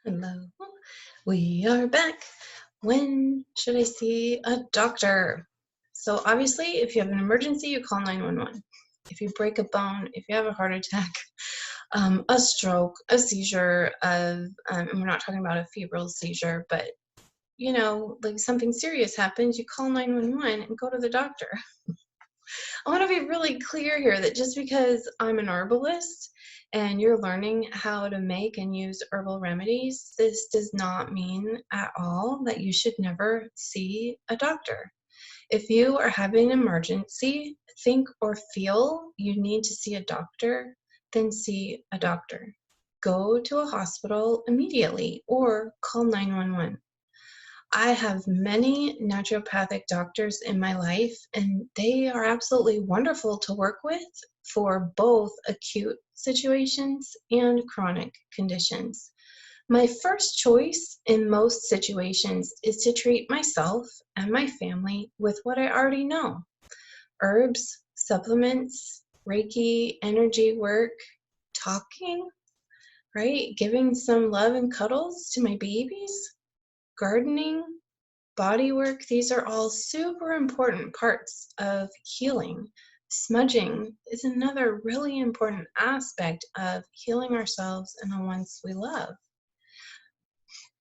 Hello, we are back. When should I see a doctor? So obviously, if you have an emergency, you call 911. If you break a bone, if you have a heart attack, a stroke, a seizure and we're not talking about a febrile seizure, but like something serious happens, you call 911 and go to the doctor. I want to be really clear here that just because I'm an herbalist and you're learning how to make and use herbal remedies, this does not mean at all that you should never see a doctor. If you are having an emergency, think or feel you need to see a doctor, then see a doctor. Go to a hospital immediately or call 911. I have many naturopathic doctors in my life, and they are absolutely wonderful to work with for both acute situations and chronic conditions. My first choice in most situations is to treat myself and my family with what I already know: herbs, supplements, Reiki, energy work, talking, right? Giving some love and cuddles to my babies, gardening, body work. These are all super important parts of healing. Smudging is another really important aspect of healing ourselves and the ones we love.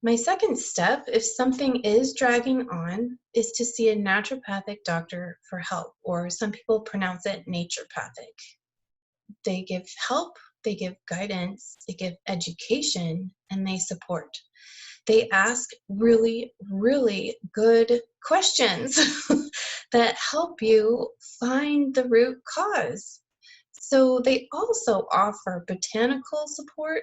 My second step, if something is dragging on, is to see a naturopathic doctor for help, or some people pronounce it naturopathic. They give help, they give guidance, they give education, and they support. They ask really, really good questions that help you find the root cause. So they also offer botanical support,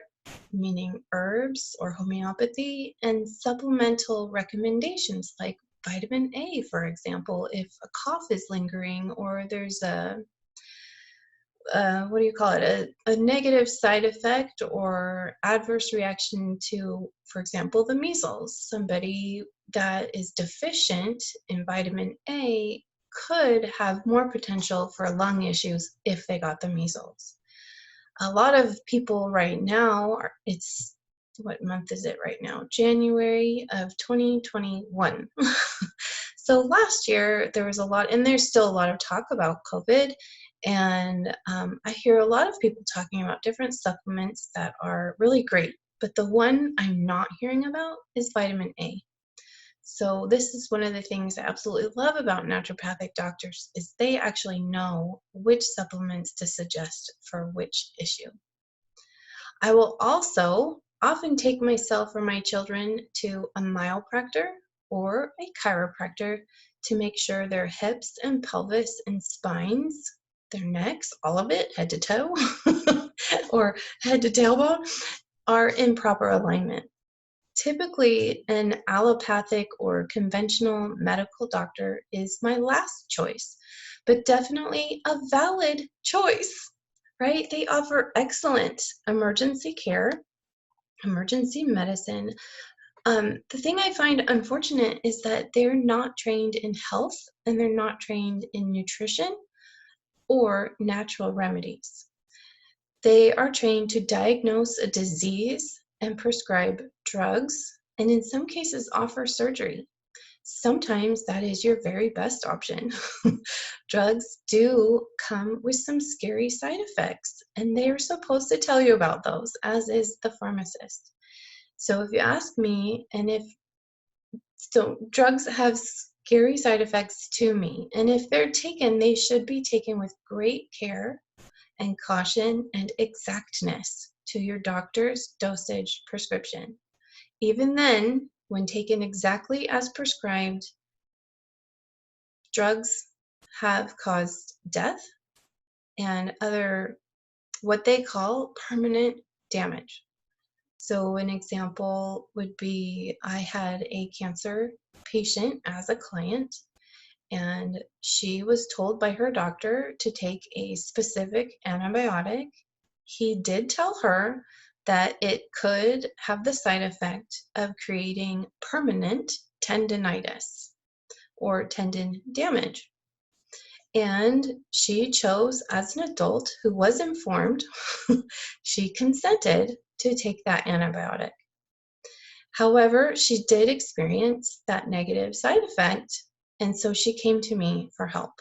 meaning herbs or homeopathy, and supplemental recommendations like vitamin A, for example, if a cough is lingering or there's a a negative side effect or adverse reaction to, for example, the measles. Somebody that is deficient in vitamin A could have more potential for lung issues if they got the measles. A lot of people right now, it's, what month is it right now? January of 2021. So last year there was a lot, and there's still a lot of talk about COVID. And I hear a lot of people talking about different supplements that are really great. But the one I'm not hearing about is vitamin A. So this is one of the things I absolutely love about naturopathic doctors is they actually know which supplements to suggest for which issue. I will also often take myself or my children to a Myopractor or a chiropractor to make sure their hips and pelvis and spines, their necks, all of it, head to toe, or head to tailbone, are in proper alignment. Typically, an allopathic or conventional medical doctor is my last choice, but definitely a valid choice, right? They offer excellent emergency care, emergency medicine. The thing I find unfortunate is that they're not trained in health and they're not trained in nutrition or natural remedies. They are trained to diagnose a disease and prescribe drugs, and in some cases offer surgery. Sometimes that is your very best option. Drugs do come with some scary side effects, and they are supposed to tell you about those, as is the pharmacist. So if you ask me, drugs have scary side effects to me, and if they're taken, they should be taken with great care and caution and exactness to your doctor's dosage prescription. Even then, when taken exactly as prescribed, drugs have caused death and other, what they call, permanent damage. So an example would be I had a cancer patient as a client, and she was told by her doctor to take a specific antibiotic. He did tell her that it could have the side effect of creating permanent tendinitis or tendon damage. And she chose, as an adult who was informed, she consented to take that antibiotic. However, she did experience that negative side effect, and so she came to me for help.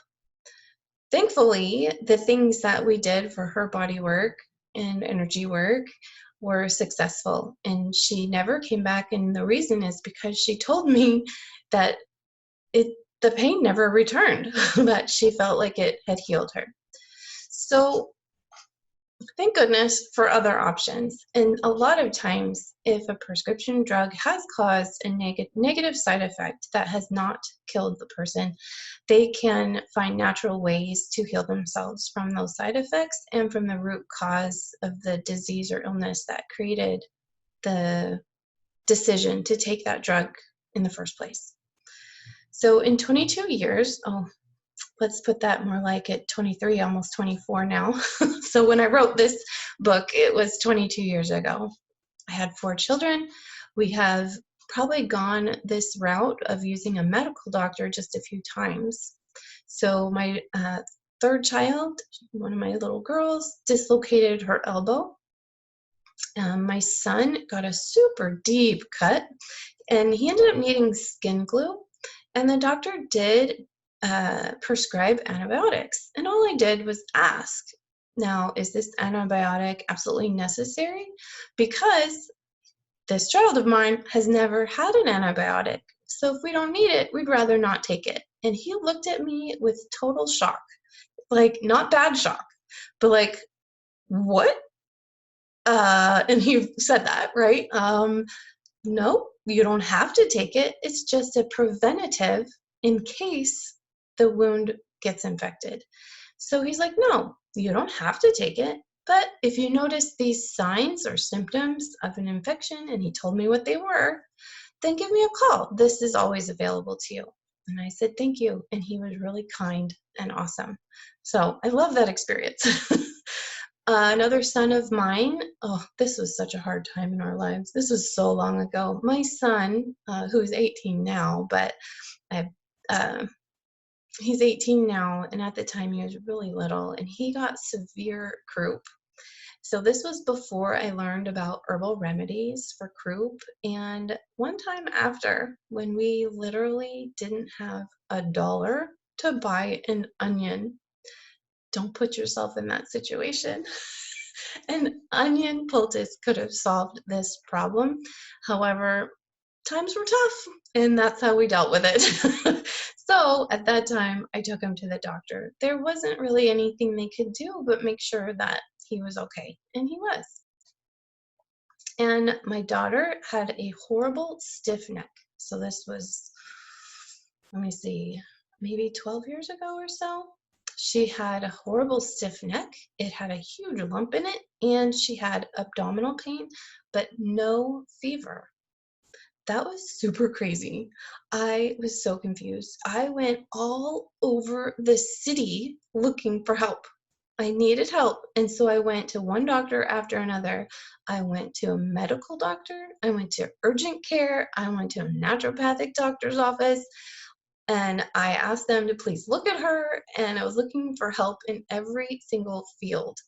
Thankfully, the things that we did for her body work and energy work were successful, and she never came back. And the reason is because she told me that the pain never returned, that she felt like it had healed her. So thank goodness for other options. And a lot of times, if a prescription drug has caused a negative side effect that has not killed the person, they can find natural ways to heal themselves from those side effects and from the root cause of the disease or illness that created the decision to take that drug in the first place. So in 22 years, let's put that more like at 23, almost 24 now. So when I wrote this book, it was 22 years ago. I had 4 children. We have probably gone this route of using a medical doctor just a few times. So my third child, one of my little girls, dislocated her elbow. My son got a super deep cut, and he ended up needing skin glue. And the doctor did prescribe antibiotics. And all I did was ask, now, is this antibiotic absolutely necessary? Because this child of mine has never had an antibiotic. So if we don't need it, we'd rather not take it. And he looked at me with total shock, like not bad shock, but like, what? And he said that, right? No, you don't have to take it. It's just a preventative in case the wound gets infected. So he's like, no, you don't have to take it. But if you notice these signs or symptoms of an infection, and he told me what they were, then give me a call. This is always available to you. And I said, thank you. And he was really kind and awesome. So I love that experience. Another son of mine, this was such a hard time in our lives. This was so long ago. My son, who's 18 now, but he's 18 now, and at the time he was really little, and he got severe croup. So this was before I learned about herbal remedies for croup. And one time after, when we literally didn't have $1 to buy an onion, don't put yourself in that situation. An onion poultice could have solved this problem. However, times were tough, and that's how we dealt with it. So at that time, I took him to the doctor. There wasn't really anything they could do but make sure that he was okay, and he was. And my daughter had a horrible stiff neck. So this was, let me see, maybe 12 years ago or so. She had a horrible stiff neck. It had a huge lump in it, and she had abdominal pain, but no fever. That was super crazy. I was so confused. I went all over the city looking for help. I needed help, and so I went to one doctor after another. I went to a medical doctor. I went to urgent care. I went to a naturopathic doctor's office. And I asked them to please look at her, and I was looking for help in every single field.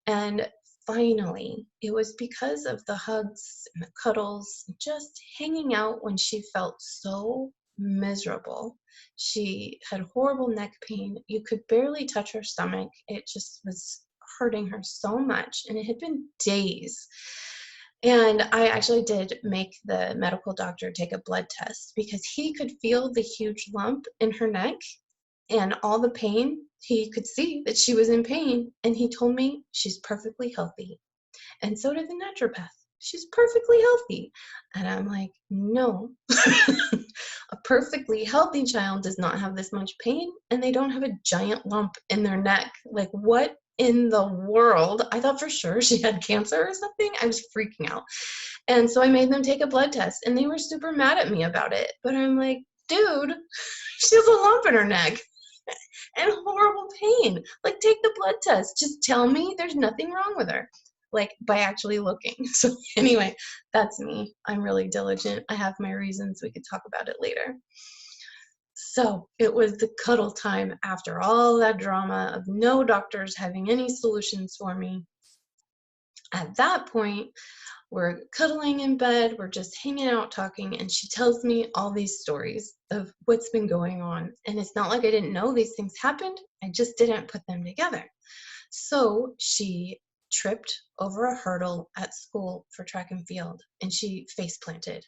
And finally, it was because of the hugs and the cuddles, just hanging out when she felt so miserable. She had horrible neck pain. You could barely touch her stomach. It just was hurting her so much, and it had been days. And I actually did make the medical doctor take a blood test because he could feel the huge lump in her neck and all the pain. He could see that she was in pain, and he told me she's perfectly healthy. And so did the naturopath. She's perfectly healthy. And I'm like, no, a perfectly healthy child does not have this much pain, and they don't have a giant lump in their neck. Like, what in the world? I thought for sure she had cancer or something. I was freaking out. And so I made them take a blood test, and they were super mad at me about it. But I'm like, dude, she has a lump in her neck and horrible pain. Like, take the blood test. Just tell me there's nothing wrong with her, like, by actually looking. So anyway, that's me. I'm really diligent. I have my reasons. We could talk about it later. So it was the cuddle time after all that drama of no doctors having any solutions for me. At that point, We're cuddling in bed, we're just hanging out talking, and she tells me all these stories of what's been going on. And it's not like I didn't know these things happened, I just didn't put them together. So she tripped over a hurdle at school for track and field, and she face planted.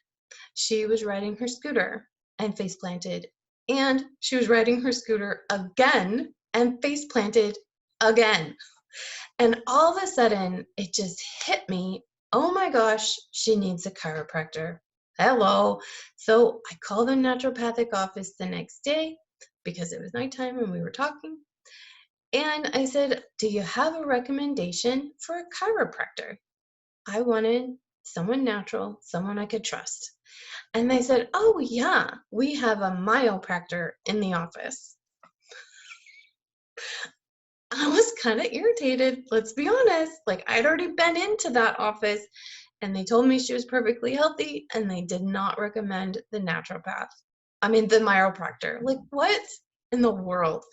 She was riding her scooter and face planted, and she was riding her scooter again and face planted again. And all of a sudden, it just hit me. Oh my gosh, she needs a chiropractor. Hello. So I called the naturopathic office the next day because it was nighttime and we were talking. And I said, do you have a recommendation for a chiropractor? I wanted someone natural, someone I could trust. And they said, oh yeah, we have a Myopractor in the office. I was kind of irritated, let's be honest. Like, I'd already been into that office and they told me she was perfectly healthy and they did not recommend the naturopath. I mean, the Chiropractor. Like, what in the world?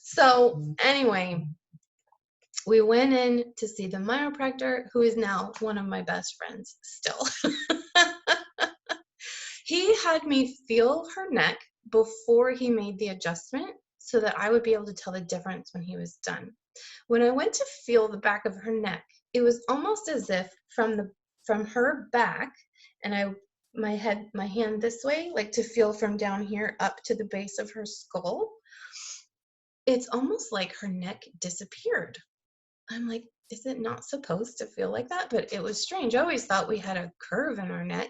So anyway, we went in to see the Chiropractor, who is now one of my best friends still. He had me feel her neck before he made the adjustment so that I would be able to tell the difference when he was done. When I went to feel the back of her neck, it was almost as if from her back, and my hand this way, like to feel from down here up to the base of her skull, it's almost like her neck disappeared. I'm like, is it not supposed to feel like that? But it was strange. I always thought we had a curve in our neck,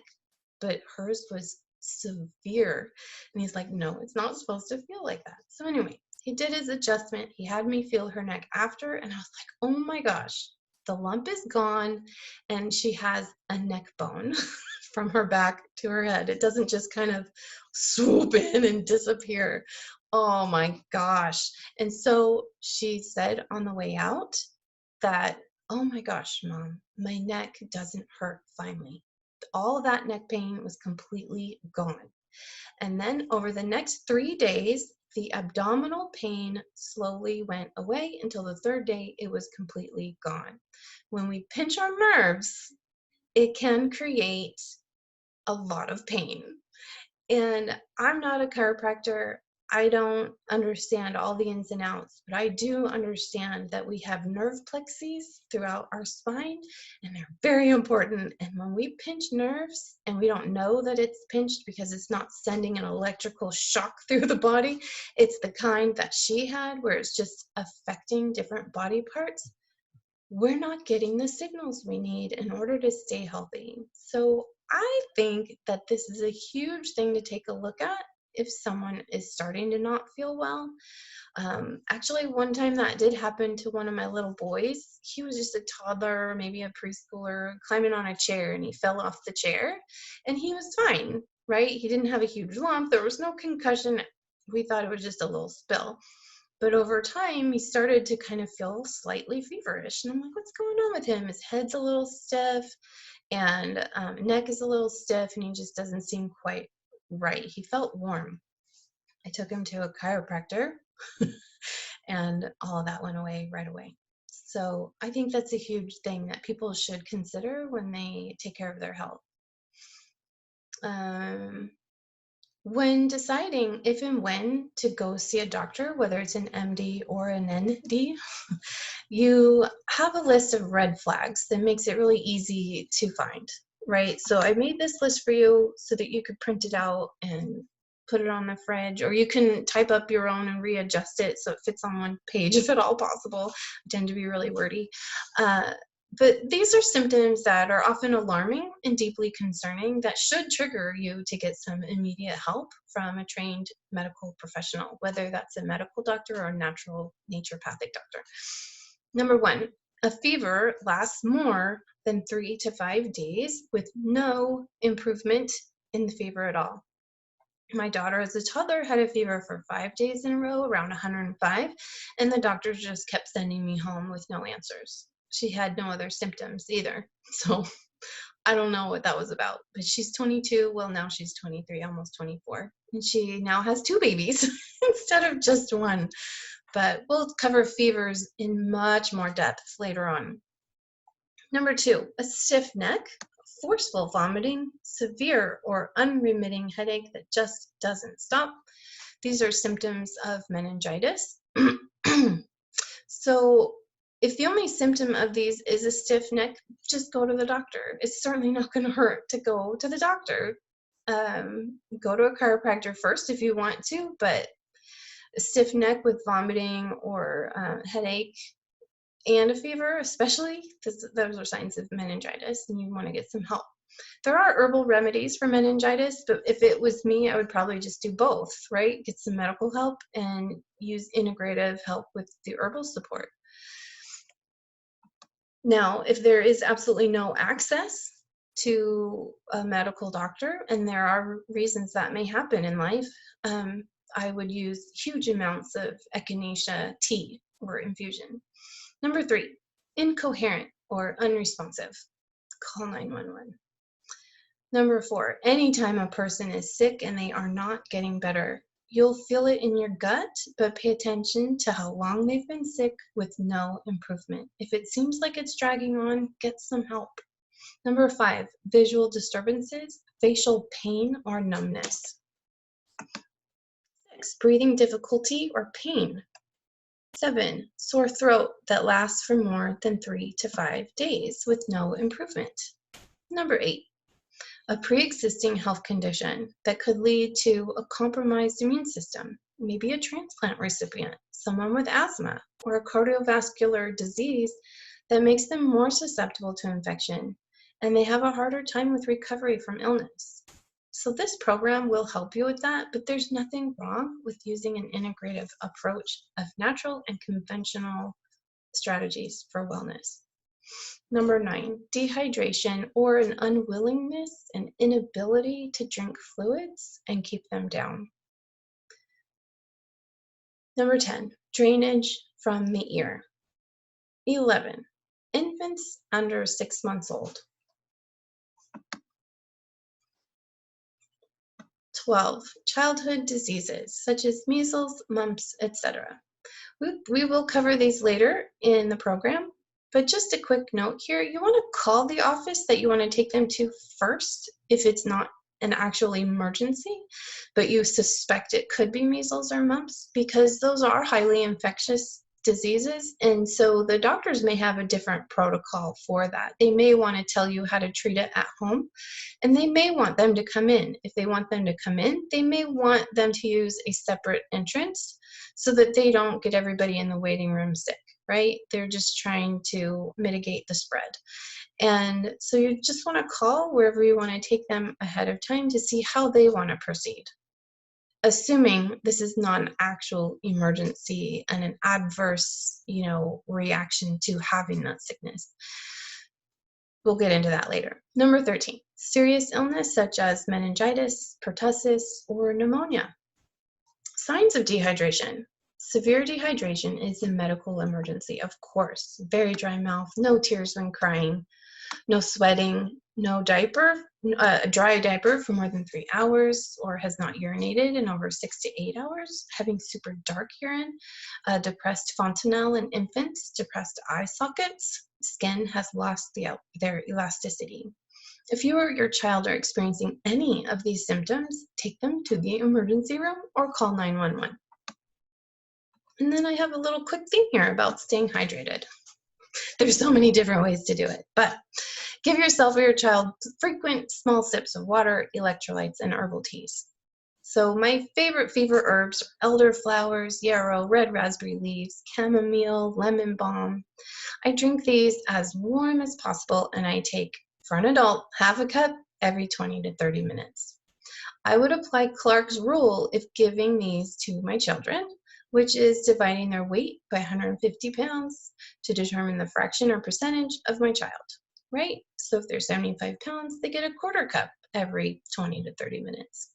but hers was severe. And he's like, no, it's not supposed to feel like that. So anyway, he did his adjustment. He had me feel her neck after, and I was like, oh my gosh, the lump is gone, and she has a neck bone from her back to her head. It doesn't just kind of swoop in and disappear. Oh my gosh. And so she said on the way out that, oh my gosh, Mom, my neck doesn't hurt finally. All that neck pain was completely gone. And then over the next 3 days, the abdominal pain slowly went away until the third day it was completely gone. When we pinch our nerves, it can create a lot of pain. And I'm not a chiropractor. I don't understand all the ins and outs, but I do understand that we have nerve plexes throughout our spine, and they're very important. And when we pinch nerves and we don't know that it's pinched because it's not sending an electrical shock through the body, it's the kind that she had where it's just affecting different body parts, we're not getting the signals we need in order to stay healthy. So I think that this is a huge thing to take a look at if someone is starting to not feel well. Actually, one time that did happen to one of my little boys. He was just a toddler, maybe a preschooler, climbing on a chair, and he fell off the chair, and he was fine, right? He didn't have a huge lump. There was no concussion. We thought it was just a little spill. But over time, he started to kind of feel slightly feverish. And I'm like, what's going on with him? His head's a little stiff and neck is a little stiff, and he just doesn't seem quite right. He felt warm. I took him to a chiropractor and all of that went away right away. So I think that's a huge thing that people should consider when they take care of their health. When deciding if and when to go see a doctor, whether it's an MD or an ND, you have a list of red flags that makes it really easy to find, right? So I made this list for you so that you could print it out and put it on the fridge, or you can type up your own and readjust it so it fits on one page if at all possible. I tend to be really wordy. But these are symptoms that are often alarming and deeply concerning that should trigger you to get some immediate help from a trained medical professional, whether that's a medical doctor or a natural naturopathic doctor. Number one, a fever lasts more than 3 to 5 days with no improvement in the fever at all. My daughter as a toddler had a fever for 5 days in a row, around 105, and the doctors just kept sending me home with no answers. She had no other symptoms either. So I don't know what that was about, but she's 22. Well, now she's 23, almost 24. And she now has 2 babies instead of just 1. But we'll cover fevers in much more depth later on. Number 2, a stiff neck forceful vomiting, severe or unremitting headache that just doesn't stop. These are symptoms of meningitis. So if the only symptom of these is a stiff neck, just go to the doctor. It's certainly not going to hurt to go to the doctor. Go to a chiropractor first if you want to, but a stiff neck with vomiting or headache and a fever, especially, because those are signs of meningitis and you want to get some help. There are herbal remedies for meningitis, but if it was me, I would probably just do both, right? Get some medical help and use integrative help with the herbal support. Now, if there is absolutely no access to a medical doctor, and there are reasons that may happen in life, I would use huge amounts of echinacea tea or infusion. Number 3, incoherent or unresponsive. Call 911. Number 4, anytime a person is sick and they are not getting better, you'll feel it in your gut, but pay attention to how long they've been sick with no improvement. If it seems like it's dragging on, get some help. Number 5, visual disturbances, facial pain or numbness. 6, breathing difficulty or pain. 7, sore throat that lasts for more than 3 to 5 days with no improvement. Number 8, a pre-existing health condition that could lead to a compromised immune system, maybe a transplant recipient, someone with asthma, or a cardiovascular disease that makes them more susceptible to infection, and they have a harder time with recovery from illness. So this program will help you with that, but there's nothing wrong with using an integrative approach of natural and conventional strategies for wellness. Number 9, dehydration or an unwillingness and inability to drink fluids and keep them down. Number 10, drainage from the ear. 11, infants under 6 months old. 12, childhood diseases such as measles, mumps, etc. We will cover these later in the program, but just a quick note here, you want to call the office that you want to take them to first if it's not an actual emergency, but you suspect it could be measles or mumps, because those are highly infectious diseases, and so the doctors may have a different protocol for that. They may want to tell you how to treat it at home, and they may want them to come in. If they want them to come in, they may want them to use a separate entrance so that they don't get everybody in the waiting room sick, right? They're just trying to mitigate the spread. And so you just want to call wherever you want to take them ahead of time to see how they want to proceed, assuming this is not an actual emergency and an adverse, reaction to having that sickness. We'll get into that later. Number 13, serious illness such as meningitis, pertussis, or pneumonia. Signs of dehydration. Severe dehydration is a medical emergency, of course. Very dry mouth, no tears when crying, no sweating, no diaper, a dry diaper for more than 3 hours, or has not urinated in over 6 to 8 hours, having super dark urine, depressed fontanelle in infants, depressed eye sockets, skin has lost their elasticity. If you or your child are experiencing any of these symptoms, take them to the emergency room or call 911. And then I have a little quick thing here about staying hydrated. There's so many different ways to do it, but give yourself or your child frequent small sips of water, electrolytes, and herbal teas. So my favorite fever herbs are elderflowers, yarrow, red raspberry leaves, chamomile, lemon balm. I drink these as warm as possible, and I take, for an adult, half a cup every 20 to 30 minutes. I would apply Clark's rule if giving these to my children, which is dividing their weight by 150 pounds to determine the fraction or percentage of my child, right? So if they're 75 pounds, they get a quarter cup every 20 to 30 minutes.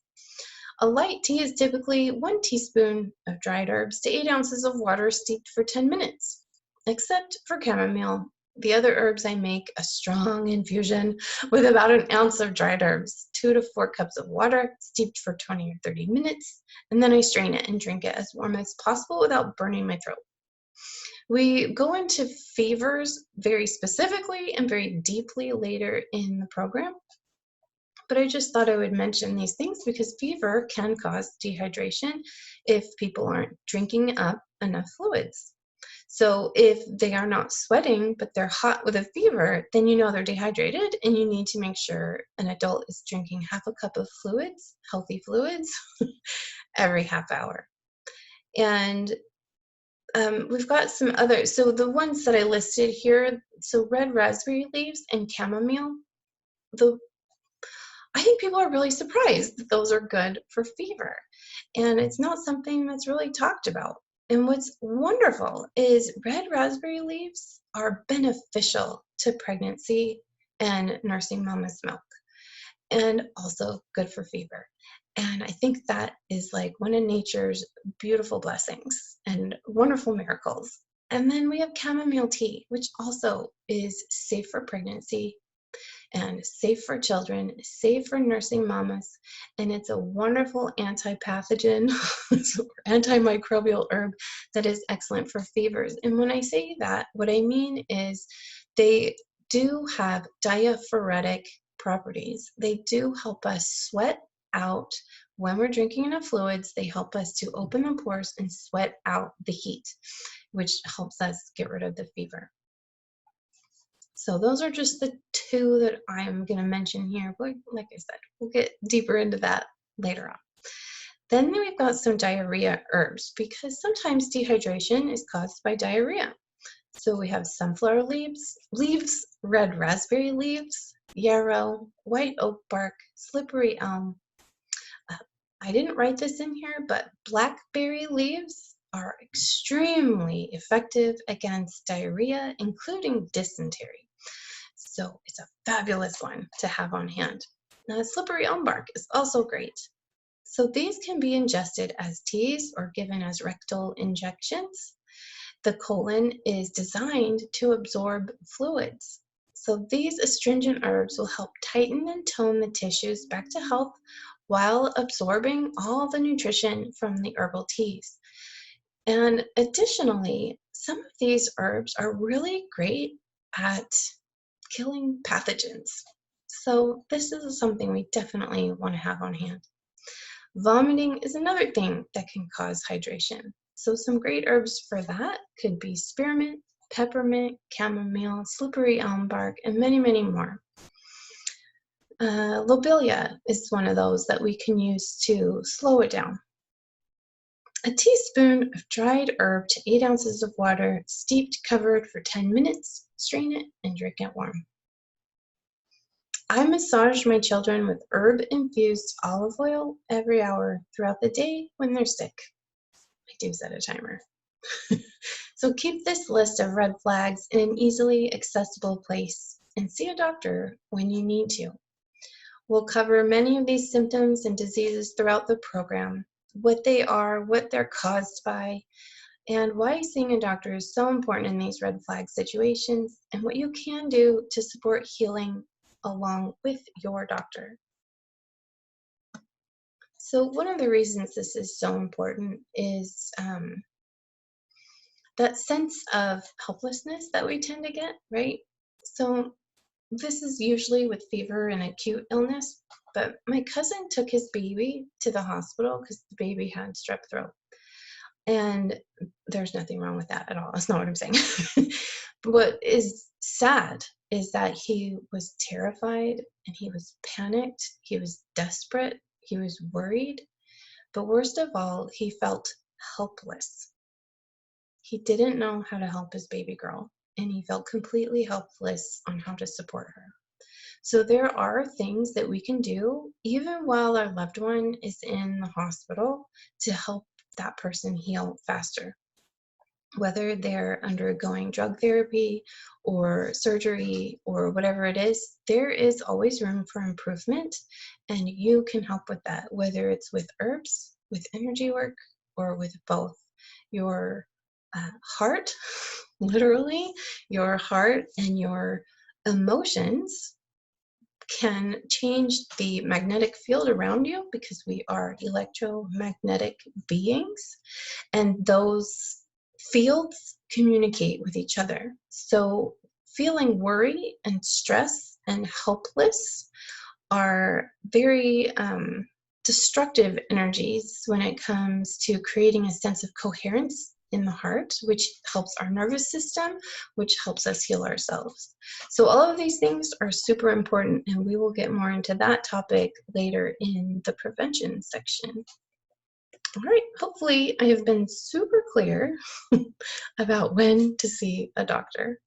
A light tea is typically 1 teaspoon of dried herbs to 8 ounces of water steeped for 10 minutes, except for chamomile. The other herbs, I make a strong infusion with about 1 ounce of dried herbs, 2 to 4 cups of water steeped for 20 or 30 minutes, and then I strain it and drink it as warm as possible without burning my throat. We go into fevers very specifically and very deeply later in the program, but I just thought I would mention these things because fever can cause dehydration if people aren't drinking up enough fluids. So if they are not sweating, but they're hot with a fever, then you know they're dehydrated, and you need to make sure an adult is drinking half a cup of fluids, healthy fluids, every half hour. And we've got some others. So the ones that I listed here, so red raspberry leaves and chamomile, I think people are really surprised that those are good for fever. And it's not something that's really talked about. And what's wonderful is red raspberry leaves are beneficial to pregnancy and nursing mama's milk, and also good for fever. And I think that is like one of nature's beautiful blessings and wonderful miracles. And then we have chamomile tea, which also is safe for pregnancy and safe for children, safe for nursing mamas, and it's a wonderful anti-pathogen, antimicrobial herb that is excellent for fevers. And when I say that, what I mean is they do have diaphoretic properties. They do help us sweat out when we're drinking enough fluids. They help us to open the pores and sweat out the heat, which helps us get rid of the fever. So those are just the two that I'm going to mention here. But like I said, we'll get deeper into that later on. Then we've got some diarrhea herbs, because sometimes dehydration is caused by diarrhea. So we have sunflower leaves, red raspberry leaves, yarrow, white oak bark, slippery elm. I didn't write this in here, but blackberry leaves are extremely effective against diarrhea, including dysentery. So it's a fabulous one to have on hand. Now, slippery elm bark is also great. So these can be ingested as teas or given as rectal injections. The colon is designed to absorb fluids. So these astringent herbs will help tighten and tone the tissues back to health while absorbing all the nutrition from the herbal teas. And additionally, some of these herbs are really great at killing pathogens. So this is something we definitely want to have on hand. Vomiting is another thing that can cause hydration. So some great herbs for that could be spearmint, peppermint, chamomile, slippery elm bark, and many, many more. Lobelia is one of those that we can use to slow it down. A teaspoon of dried herb to 8 ounces of water, steeped, covered for 10 minutes, strain it, and drink it warm. I massage my children with herb-infused olive oil every hour throughout the day when they're sick. I do set a timer. So keep this list of red flags in an easily accessible place and see a doctor when you need to. We'll cover many of these symptoms and diseases throughout the program, what they are, what they're caused by, and why seeing a doctor is so important in these red flag situations, and what you can do to support healing along with your doctor. So one of the reasons this is so important is that sense of helplessness that we tend to get, right? So this is usually with fever and acute illness, but my cousin took his baby to the hospital because the baby had strep throat. And there's nothing wrong with that at all. That's not what I'm saying. But what is sad is that he was terrified and he was panicked. He was desperate. He was worried. But worst of all, he felt helpless. He didn't know how to help his baby girl, and he felt completely helpless on how to support her. So there are things that we can do even while our loved one is in the hospital to help that person heal faster. Whether they're undergoing drug therapy or surgery or whatever it is, there is always room for improvement, and you can help with that, whether it's with herbs, with energy work, or with both. Your heart, literally, your heart and your emotions can change the magnetic field around you, because we are electromagnetic beings, and those fields communicate with each other. So feeling worry and stress and helpless are very destructive energies when it comes to creating a sense of coherence in the heart, which helps our nervous system, which helps us heal ourselves. So all of these things are super important, and we will get more into that topic later in the prevention section. All right, hopefully I have been super clear about when to see a doctor.